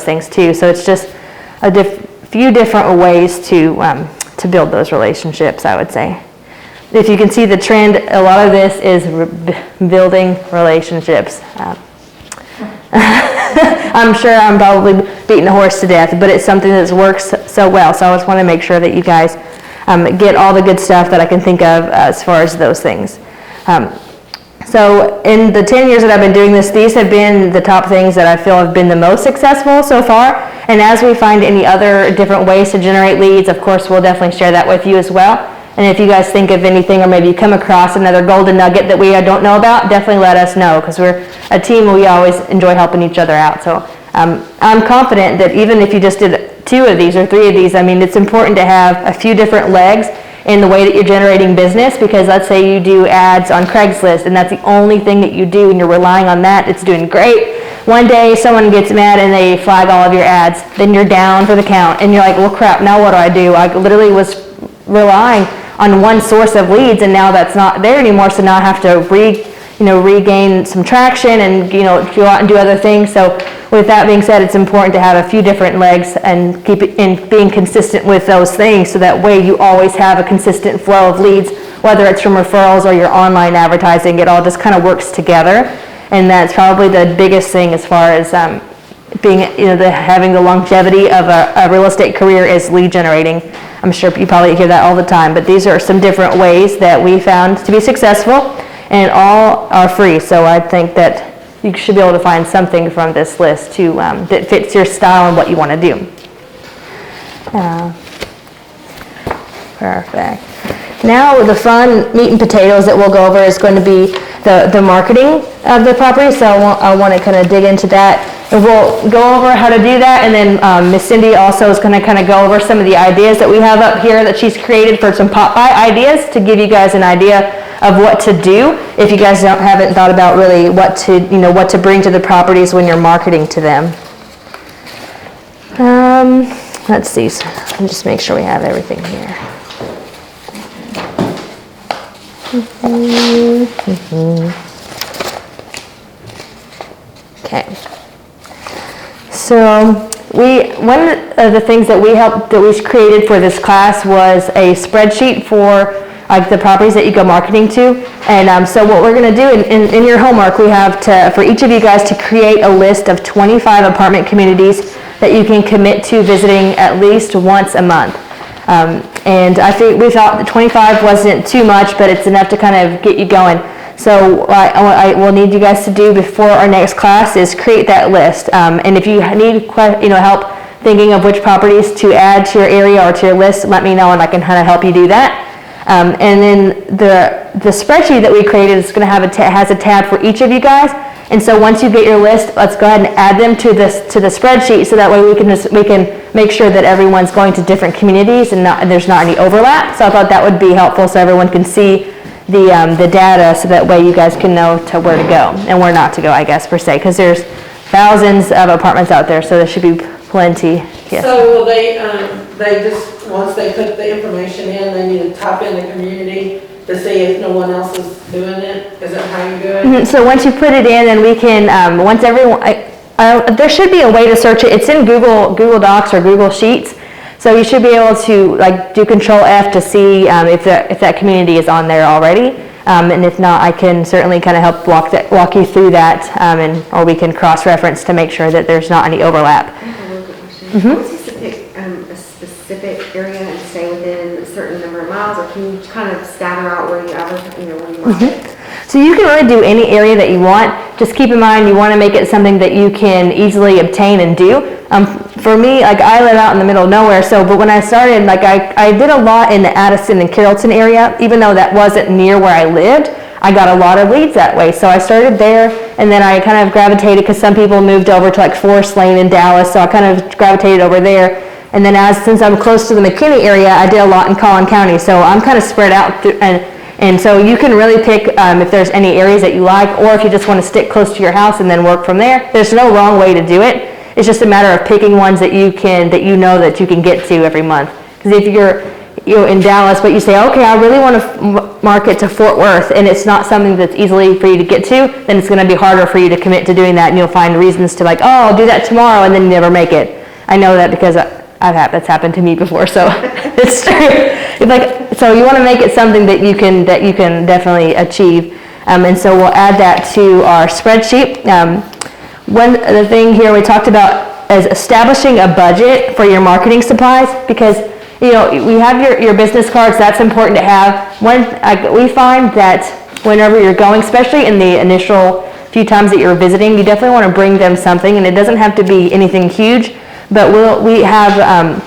things too. So it's just a few different ways to build those relationships, I would say. If you can see the trend, a lot of this is building relationships. I'm sure I'm probably beating a horse to death, but it's something that works so well. So I just want to make sure that you guys get all the good stuff that I can think of as far as those things. So in the 10 years that I've been doing this, these have been the top things that I feel have been the most successful so far. And as we find any other different ways to generate leads, of course, we'll definitely share that with you as well. And if you guys think of anything, or maybe you come across another golden nugget that we don't know about, definitely let us know, because we're a team and we always enjoy helping each other out. So I'm confident that even if you just did 2 of these or 3 of these, I mean, it's important to have a few different legs in the way that you're generating business, because let's say you do ads on Craigslist and that's the only thing that you do and you're relying on that, it's doing great. One day someone gets mad and they flag all of your ads, then you're down for the count and you're like, well crap, now what do? I literally was relying on one source of leads and now that's not there anymore, so now I have to regain some traction and go out and do other things. So with that being said, it's important to have a few different legs and keep it in being consistent with those things, so that way you always have a consistent flow of leads, whether it's from referrals or your online advertising. It all just kind of works together, and that's probably the biggest thing as far as having the longevity of a real estate career is lead generating. I'm sure you probably hear that all the time, but these are some different ways that we found to be successful, and all are free. So I think that you should be able to find something from this list that fits your style and what you want to do. Perfect. Now the fun meat and potatoes that we'll go over is going to be the marketing of the property. So I want to kind of dig into that. And we'll go over how to do that, and then Miss Cindy also is going to kind of go over some of the ideas that we have up here that she's created for some pop-by ideas to give you guys an idea of what to do if you guys haven't thought about really what to bring to the properties when you're marketing to them. Let's see, so I'll just make sure we have everything here. Okay. So one of the things that we created for this class was a spreadsheet for the properties that you go marketing to. And so what we're going to do in your homework, we have for each of you guys to create a list of 25 apartment communities that you can commit to visiting at least once a month. And I think we thought that 25 wasn't too much, but it's enough to kind of get you going. So what I will need you guys to do before our next class is create that list. And if you need help thinking of which properties to add to your area or to your list, let me know and I can kind of help you do that. And then the spreadsheet that we created is going to have has a tab for each of you guys. And so once you get your list, let's go ahead and add them to the spreadsheet, so that way we can make sure that everyone's going to different communities and there's not any overlap. So I thought that would be helpful, so everyone can see the data, so that way you guys can know to where to go and where not to go, I guess, per se, because there's thousands of apartments out there, so there should be plenty. Yes. So will they just, once they put the information in, they need to type in the community to see if no one else is doing it? Is that how you do it? Mm-hmm. So once you put it in, then we can, once everyone, there should be a way to search it. It's in Google Docs or Google Sheets. So you should be able to do Control F to see if that community is on there already. And if not, I can certainly kind of help walk you through that, or we can cross-reference to make sure that there's not any overlap. I have a local question. Mm-hmm. What's used to pick a specific area and stay within a certain number of miles, or can you kind of scatter out where you where you want it? So you can really do any area that you want. Just keep in mind you want to make it something that you can easily obtain and do. For me, I live out in the middle of nowhere, but when I started, I did a lot in the Addison and Carrollton area. Even though that wasn't near where I lived, I got a lot of leads that way. So I started there, and then I kind of gravitated, because some people moved over to Forest Lane in Dallas, so I kind of gravitated over there. And then since I'm close to the McKinney area, I did a lot in Collin County, so I'm kind of spread out and so you can really pick if there's any areas that you like, or if you just want to stick close to your house and then work from there. There's no wrong way to do it. It's just a matter of picking ones that you know that you can get to every month. Because if you're in Dallas, but you say, okay, I really want to market to Fort Worth and it's not something that's easily for you to get to, then it's going to be harder for you to commit to doing that, and you'll find reasons to like, oh, I'll do that tomorrow, and then you never make it. I know that because that's happened to me before, so it's true. It's like, so you want to make it something that you can definitely achieve, and so we'll add that to our spreadsheet. The thing here we talked about is establishing a budget for your marketing supplies, because we have your business cards. That's important to have. We find that whenever you're going, especially in the initial few times that you're visiting, you definitely want to bring them something, and it doesn't have to be anything huge. But we have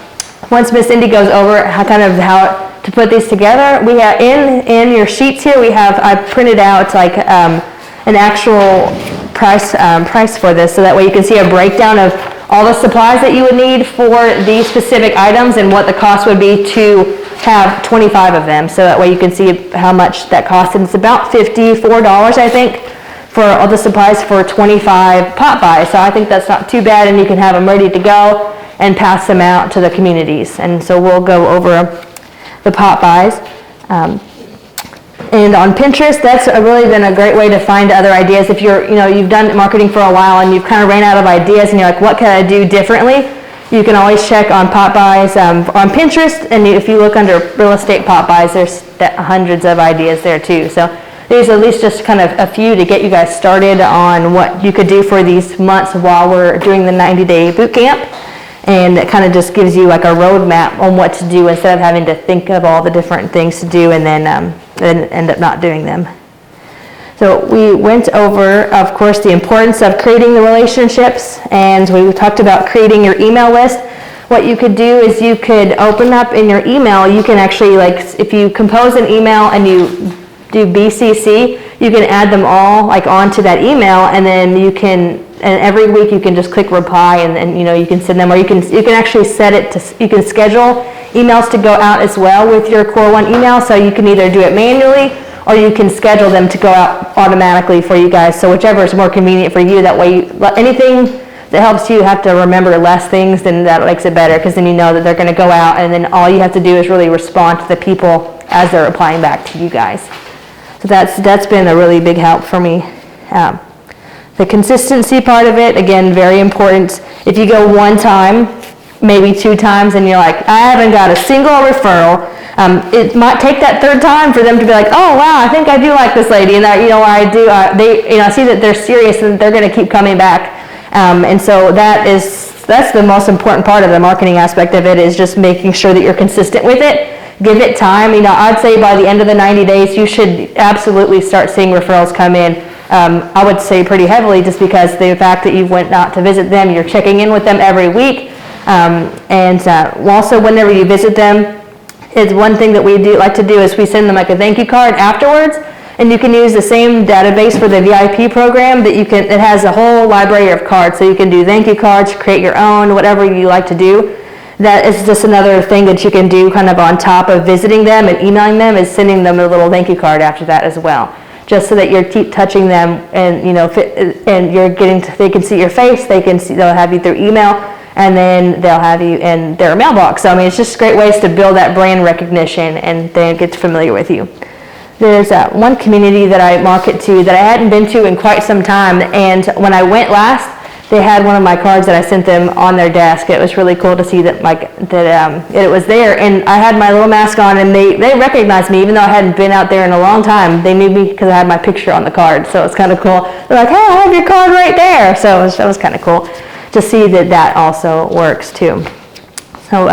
once Miss Cindy goes over how to put these together, we have in your sheets here I printed out like an actual price for this, so that way you can see a breakdown of all the supplies that you would need for these specific items and what the cost would be to have 25 of them. So that way you can see how much that costs, and it's about $54, I think, for all the supplies for 25 pot buys. So I think that's not too bad, and you can have them ready to go and pass them out to the communities. And so we'll go over the pot buys. And on Pinterest, that's really been a great way to find other ideas. If you've done marketing for a while and you've kind of ran out of ideas and you're like, what can I do differently? You can always check on pot buys on Pinterest, and if you look under real estate pot buys, there's hundreds of ideas there too. So there's at least just kind of a few to get you guys started on what you could do for these months while we're doing the 90-day boot camp. And it kind of just gives you like a roadmap on what to do instead of having to think of all the different things to do and then end up not doing them. So we went over, of course, the importance of creating the relationships, and we talked about creating your email list. What you could do is you could open up in your email, you can actually, like, if you compose an email and you do BCC, you can add them all like onto that email, and then and every week you can just click reply, and you can send them, or you can actually set it to, you can schedule emails to go out as well with your Core One email, so you can either do it manually or you can schedule them to go out automatically for you guys. So whichever is more convenient for you, that way anything that helps you have to remember less things, then that makes it better, because then you know that they're going to go out, and then all you have to do is really respond to the people as they're replying back to you guys. So that's been a really big help for me. The consistency part of it, again, very important. If you go one time, maybe 2 times, and you're like, I haven't got a single referral, it might take that 3rd time for them to be like, oh wow, I think I do like this lady, and I see that they're serious and they're going to keep coming back, and so that's the most important part of the marketing aspect of it, is just making sure that you're consistent with it. Give it time. I'd say by the end of the 90 days, you should absolutely start seeing referrals come in. I would say pretty heavily, just because the fact that you went out to visit them, you're checking in with them every week, and also whenever you visit them, is one thing that we like to do is we send them like a thank you card afterwards, and you can use the same database for the VIP program it has a whole library of cards, so you can do thank you cards, create your own, whatever you like to do. That is just another thing that you can do kind of on top of visiting them and emailing them, is sending them a little thank you card after that as well, just so that you keep touching them, and they can see your face, they'll have you through email, and then they'll have you in their mailbox. So it's just great ways to build that brand recognition and then get familiar with you. There's one community that I market to that I hadn't been to in quite some time, and when I went last, they had one of my cards that I sent them on their desk. It was really cool to see that it was there, and I had my little mask on, and they recognized me even though I hadn't been out there in a long time. They knew me because I had my picture on the card, so it's kind of cool. They're like, hey, I have your card right there. So that was kind of cool to see that also works too. So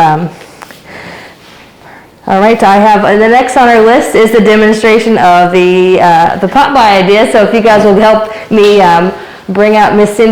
all right, I have the next on our list is the demonstration of the pot buy idea. So if you guys will help me bring out Miss Cindy.